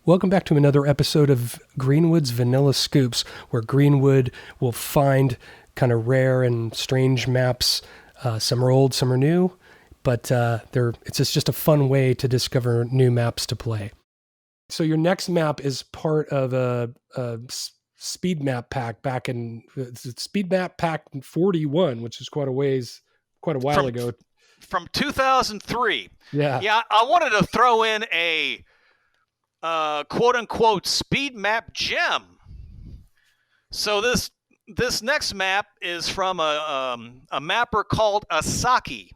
Welcome back to another episode of Greenwood's Vanilla Scoops, where Greenwood will find kind of rare and strange maps. Some are old, some are new, but it's just a fun way to discover new maps to play. So your next map is part of a speed map pack back in speed map pack 41, which is quite a while ago. From 2003. Yeah. Yeah, I wanted to throw in a quote-unquote speed map gem. So this next map is from a mapper called Asaki.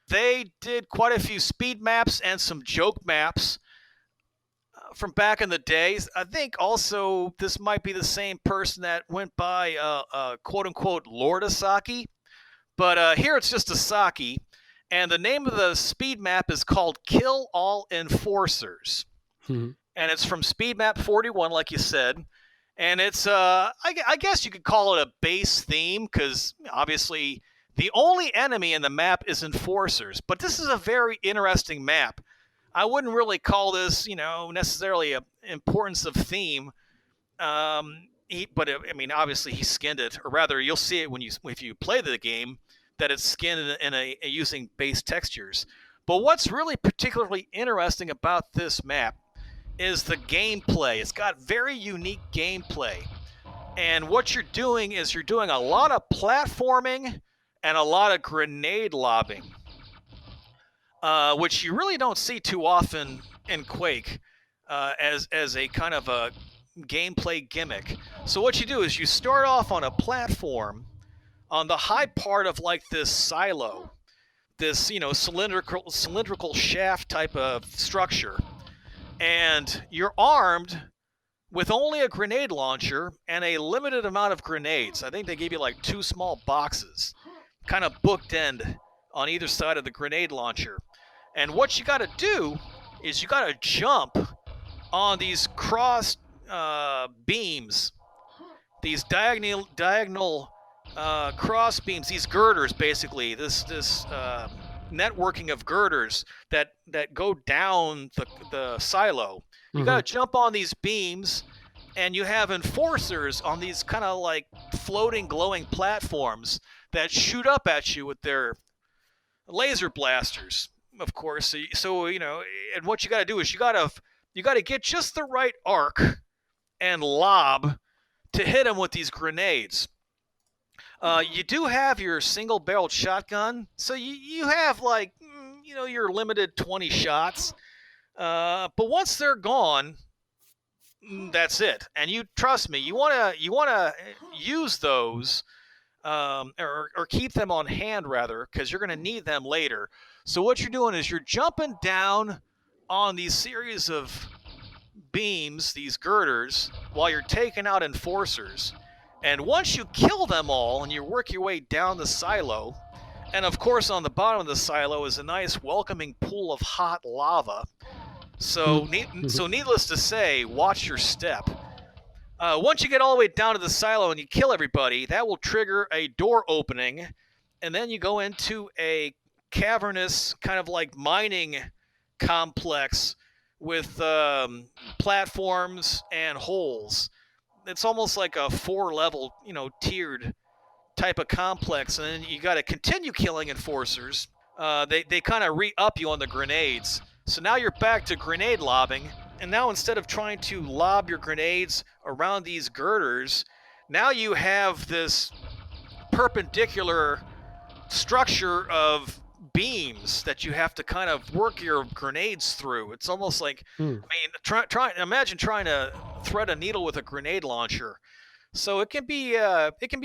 They did quite a few speed maps and some joke maps from back in the days. I think also this might be the same person that went by quote-unquote Lord Asaki. But here it's just Asaki. And the name of the speed map is called Kill All Enforcers. Mm-hmm. And it's from Speed Map 41, like you said. And it's, I guess you could call it a base theme, because obviously the only enemy in the map is enforcers. But this is a very interesting map. I wouldn't really call this, necessarily an importance of theme. Obviously he skinned it, or rather, you'll see it if you play the game, that it's skinned using base textures. But what's really particularly interesting about this map is the gameplay. It's got very unique gameplay. And what you're doing is you're doing a lot of platforming and a lot of grenade lobbing, which you really don't see too often in Quake as a kind of a gameplay gimmick. So what you do is you start off on a platform on the high part of like this silo, this cylindrical shaft type of structure, and you're armed with only a grenade launcher and a limited amount of grenades. I think they gave you like 2 small boxes, kind of bookend on either side of the grenade launcher. And what you got to do is you got to jump on these cross beams, these diagonal cross beams, these girders, basically this networking of girders that go down the silo. You got to jump on these beams, and you have enforcers on these kind of like floating, glowing platforms that shoot up at you with their laser blasters, of course. So and what you got to do is you got to get just the right arc and lob to hit them with these grenades. You do have your single-barreled shotgun, so you have your limited 20 shots. But once they're gone, that's it. And you trust me, you wanna use those, or keep them on hand rather, because you're gonna need them later. So what you're doing is you're jumping down on these series of beams, these girders, while you're taking out enforcers. And once you kill them all and you work your way down the silo, and of course on the bottom of the silo is a nice welcoming pool of hot lava. So needless to say, watch your step. Once you get all the way down to the silo and you kill everybody, that will trigger a door opening, and then you go into a cavernous kind of like mining complex with platforms and holes. It's almost like a 4-level, tiered type of complex, and then you got to continue killing enforcers. They kind of re-up you on the grenades. So now you're back to grenade lobbing, and now instead of trying to lob your grenades around these girders, now you have this perpendicular structure of beams that you have to kind of work your grenades through. It's almost like, imagine trying to thread a needle with a grenade launcher. So it can be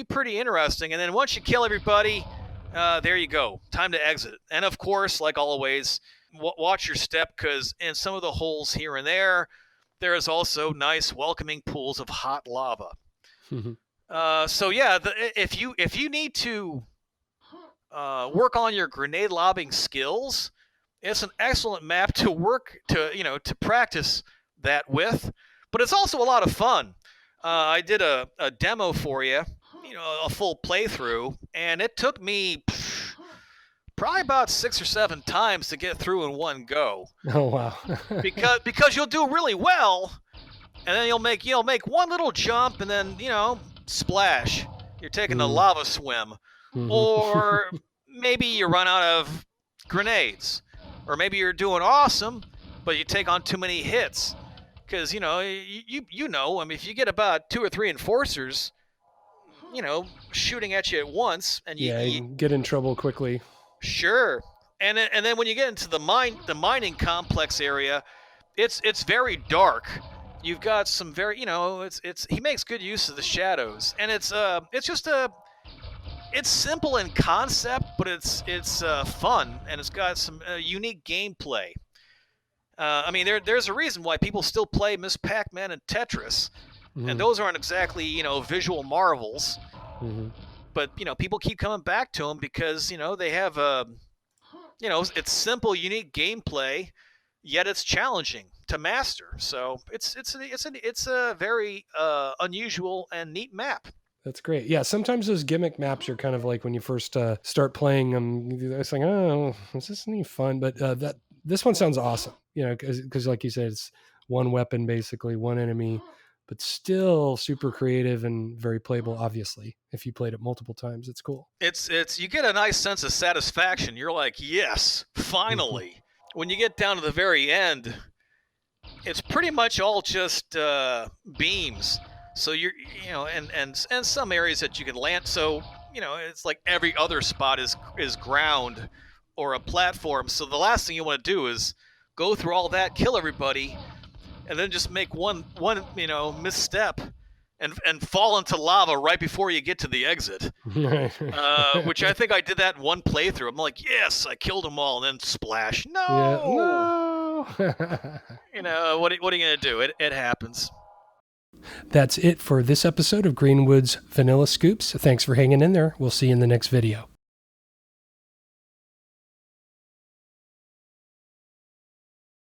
pretty interesting. And then once you kill everybody, there you go. Time to exit. And of course, like always, watch your step, because in some of the holes here and there is also nice welcoming pools of hot lava. If you need to work on your grenade lobbing skills, it's an excellent map to practice that with. But it's also a lot of fun. I did a demo for you, a full playthrough, and it took me probably about 6 or 7 times to get through in one go. Oh wow. because you'll do really well, and then you'll make one little jump, and then splash. You're taking a lava swim, or maybe you run out of grenades, or maybe you're doing awesome, but you take on too many hits. Because I mean, if you get about 2 or 3 enforcers, shooting at you at once, and you get in trouble quickly. Sure. And then when you get into the mining complex area, it's very dark. You've got some very he makes good use of the shadows, and it's simple in concept, but it's fun, and it's got some unique gameplay. I mean, there's a reason why people still play Miss Pac-Man and Tetris, and those aren't exactly visual marvels. But people keep coming back to them because they have it's simple, unique gameplay, yet it's challenging to master. So it's a very unusual and neat map. That's great. Yeah, sometimes those gimmick maps are kind of like when you first start playing them. It's like, oh, is this any fun? But this one sounds awesome. Because like you said, it's one weapon basically, one enemy, but still super creative and very playable. Obviously, if you played it multiple times, it's cool. It's you get a nice sense of satisfaction. You're like, yes, finally. When you get down to the very end, it's pretty much all just beams. So you're and some areas that you can land. So it's like every other spot is ground or a platform. So the last thing you want to do is go through all that, kill everybody, and then just make one misstep and fall into lava right before you get to the exit. Which I think I did that in one playthrough. I'm like, yes, I killed them all, and then splash. No. Yeah, what are you gonna do? It happens. That's it for this episode of Greenwood's Vanilla Scoops. Thanks for hanging in there. We'll see you in the next video.